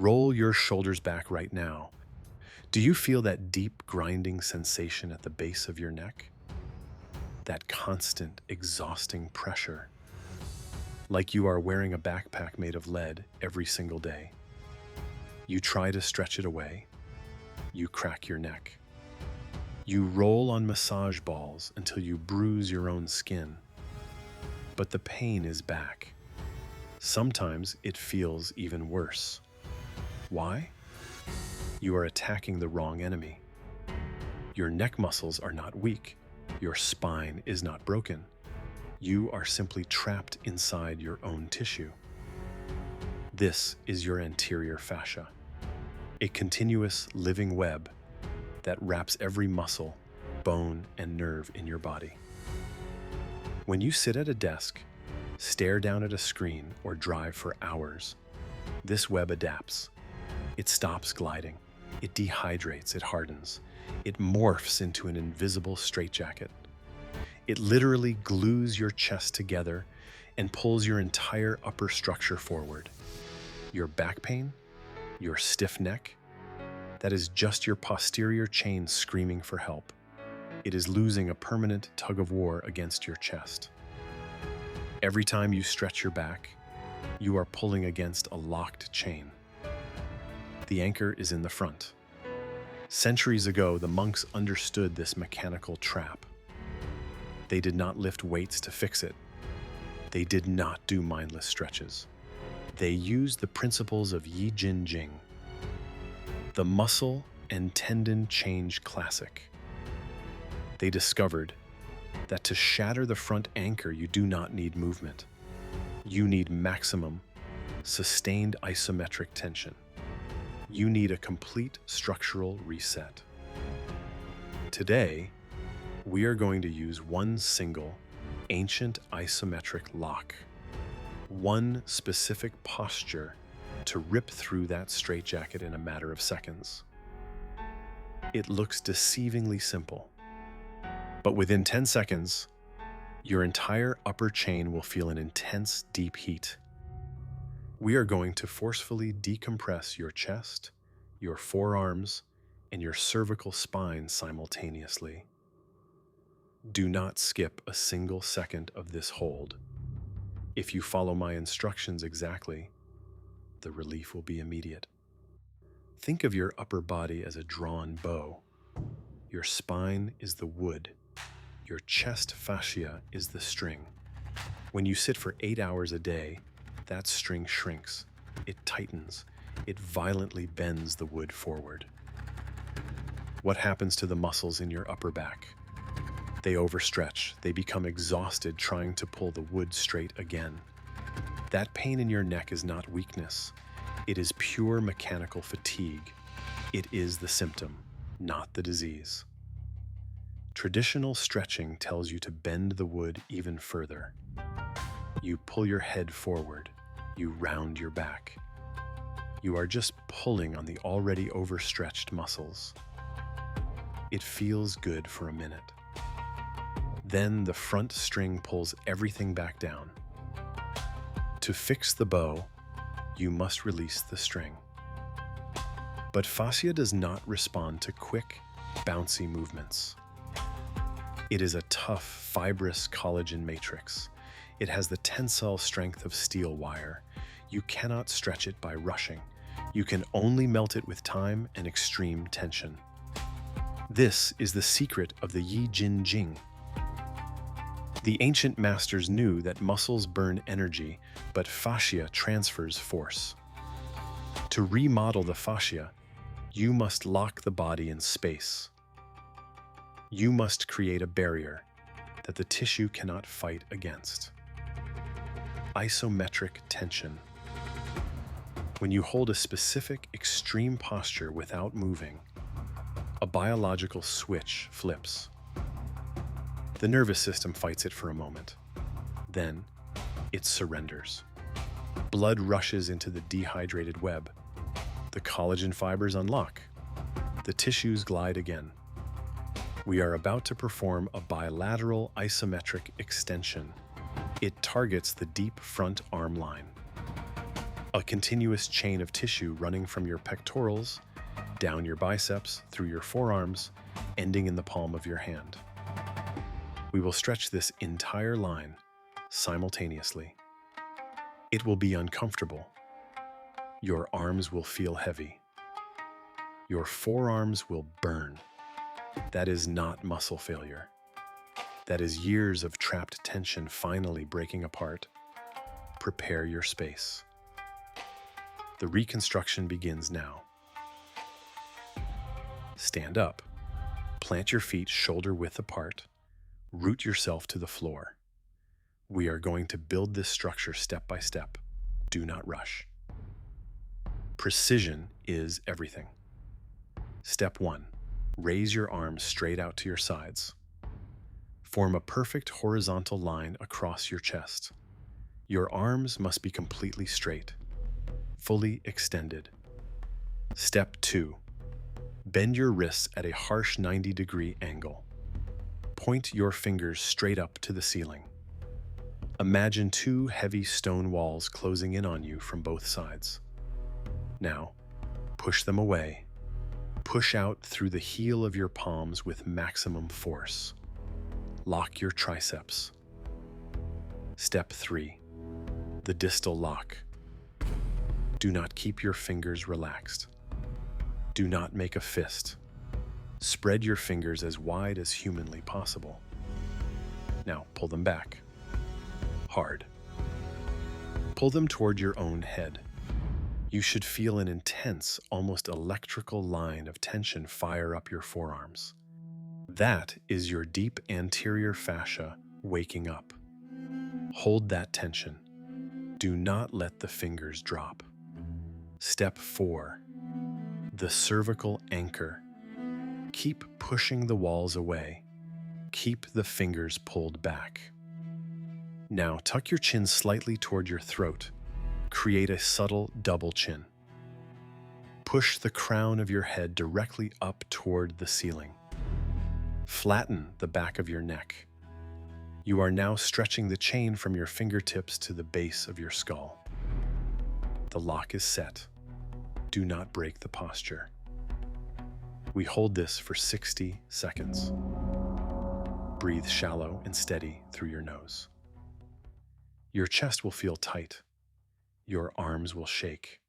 Roll your shoulders back right now. Do you feel that deep grinding sensation at the base of your neck? That constant, exhausting pressure, like you are wearing a backpack made of lead every single day. You try to stretch it away, you crack your neck. You roll on massage balls until you bruise your own skin. But the pain is back. Sometimes it feels even worse. Why? You are attacking the wrong enemy. Your neck muscles are not weak. Your spine is not broken. You are simply trapped inside your own tissue. This is your anterior fascia, a continuous living web that wraps every muscle, bone, and nerve in your body. When you sit at a desk, stare down at a screen, or drive for hours, this web adapts. It stops gliding. It dehydrates, it hardens. It morphs into an invisible straitjacket. It literally glues your chest together and pulls your entire upper structure forward. Your back pain, your stiff neck, that is just your posterior chain screaming for help. It is losing a permanent tug of war against your chest. Every time you stretch your back, you are pulling against a locked chain. The anchor is in the front. Centuries ago, the monks understood this mechanical trap. They did not lift weights to fix it. They did not do mindless stretches. They used the principles of Yi Jin Jing, the muscle and tendon change classic. They discovered that to shatter the front anchor, you do not need movement. You need maximum, sustained isometric tension. You need a complete structural reset. Today, we are going to use one single, ancient isometric lock, one specific posture to rip through that straitjacket in a matter of seconds. It looks deceivingly simple, but within 10 seconds, your entire upper chain will feel an intense, deep heat. We are going to forcefully decompress your chest, your forearms, and your cervical spine simultaneously. Do not skip a single second of this hold. If you follow my instructions exactly, the relief will be immediate. Think of your upper body as a drawn bow. Your spine is the wood. Your chest fascia is the string. When you sit for 8 hours a day, that string shrinks, it tightens, it violently bends the wood forward. What happens to the muscles in your upper back? They overstretch, they become exhausted trying to pull the wood straight again. That pain in your neck is not weakness. It is pure mechanical fatigue. It is the symptom, not the disease. Traditional stretching tells you to bend the wood even further. You pull your head forward. You round your back. You are just pulling on the already overstretched muscles. It feels good for a minute. Then the front string pulls everything back down. To fix the bow, you must release the string. But fascia does not respond to quick, bouncy movements. It is a tough, fibrous collagen matrix. It has the tensile strength of steel wire. You cannot stretch it by rushing. You can only melt it with time and extreme tension. This is the secret of the Yi Jin Jing. The ancient masters knew that muscles burn energy, but fascia transfers force. To remodel the fascia, you must lock the body in space. You must create a barrier that the tissue cannot fight against. Isometric tension. When you hold a specific extreme posture without moving, a biological switch flips. The nervous system fights it for a moment. Then, it surrenders. Blood rushes into the dehydrated web. The collagen fibers unlock. The tissues glide again. We are about to perform a bilateral isometric extension. It targets the deep front arm line. A continuous chain of tissue running from your pectorals, down your biceps, through your forearms, ending in the palm of your hand. We will stretch this entire line simultaneously. It will be uncomfortable. Your arms will feel heavy. Your forearms will burn. That is not muscle failure. That is years of trapped tension finally breaking apart. Prepare your space. The reconstruction begins now. Stand up. Plant your feet shoulder-width apart. Root yourself to the floor. We are going to build this structure step by step. Do not rush. Precision is everything. Step 1. Raise your arms straight out to your sides. Form a perfect horizontal line across your chest. Your arms must be completely straight, fully extended. Step 2. Bend your wrists at a harsh 90-degree angle. Point your fingers straight up to the ceiling. Imagine 2 heavy stone walls closing in on you from both sides. Now, push them away. Push out through the heel of your palms with maximum force. Lock your triceps. Step 3. The distal lock. Do not keep your fingers relaxed. Do not make a fist. Spread your fingers as wide as humanly possible. Now pull them back. Hard. Pull them toward your own head. You should feel an intense, almost electrical line of tension fire up your forearms. That is your deep anterior fascia waking up. Hold that tension. Do not let the fingers drop. Step 4. The cervical anchor. Keep pushing the walls away. Keep the fingers pulled back. Now tuck your chin slightly toward your throat. Create a subtle double chin. Push the crown of your head directly up toward the ceiling. Flatten the back of your neck. You are now stretching the chain from your fingertips to the base of your skull. The lock is set. Do not break the posture. We hold this for 60 seconds. Breathe shallow and steady through your nose. Your chest will feel tight. Your arms will shake.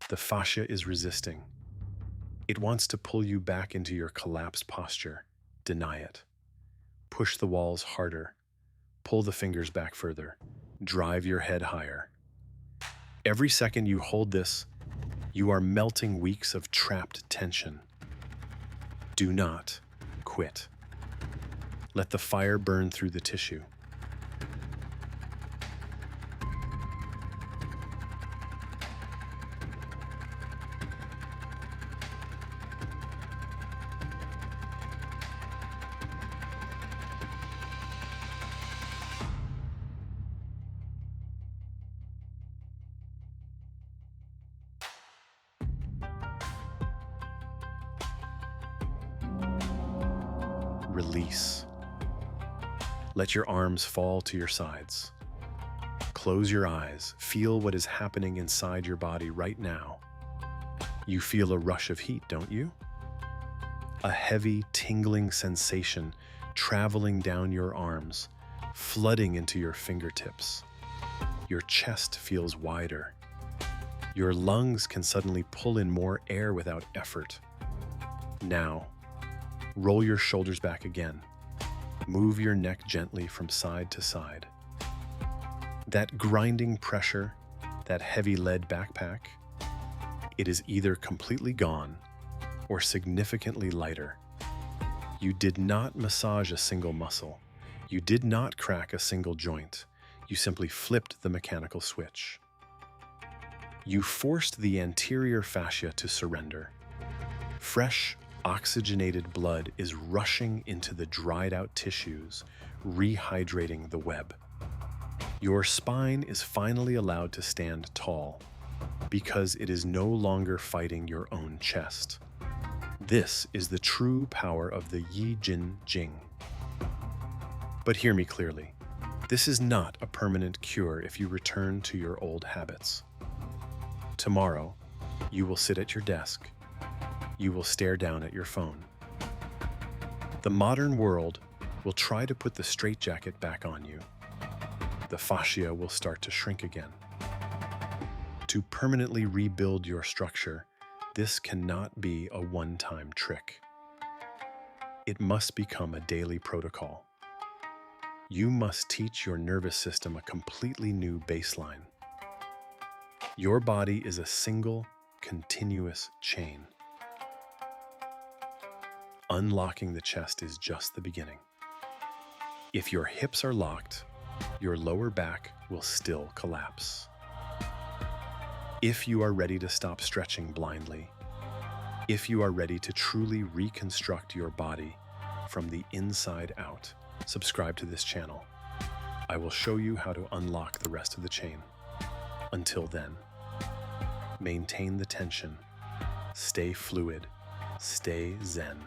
The fascia is resisting. It wants to pull you back into your collapsed posture. Deny it. Push the walls harder. Pull the fingers back further. Drive your head higher. Every second you hold this, you are melting weeks of trapped tension. Do not quit. Let the fire burn through the tissue. Release. Let your arms fall to your sides. Close your eyes. Feel what is happening inside your body right now. You feel a rush of heat, don't you? A heavy, tingling sensation traveling down your arms, flooding into your fingertips. Your chest feels wider. Your lungs can suddenly pull in more air without effort. Now, roll your shoulders back again. Move your neck gently from side to side. That grinding pressure, that heavy lead backpack, it is either completely gone or significantly lighter. You did not massage a single muscle. You did not crack a single joint. You simply flipped the mechanical switch. You forced the anterior fascia to surrender. Fresh, oxygenated blood is rushing into the dried-out tissues, rehydrating the web. Your spine is finally allowed to stand tall because it is no longer fighting your own chest. This is the true power of the Yi Jin Jing. But hear me clearly. This is not a permanent cure if you return to your old habits. Tomorrow, you will sit at your desk. You will stare down at your phone. The modern world will try to put the straitjacket back on you. The fascia will start to shrink again. To permanently rebuild your structure, this cannot be a one-time trick. It must become a daily protocol. You must teach your nervous system a completely new baseline. Your body is a single, continuous chain. Unlocking the chest is just the beginning. If your hips are locked, your lower back will still collapse. If you are ready to stop stretching blindly, if you are ready to truly reconstruct your body from the inside out, subscribe to this channel. I will show you how to unlock the rest of the chain. Until then, maintain the tension, stay fluid, stay zen.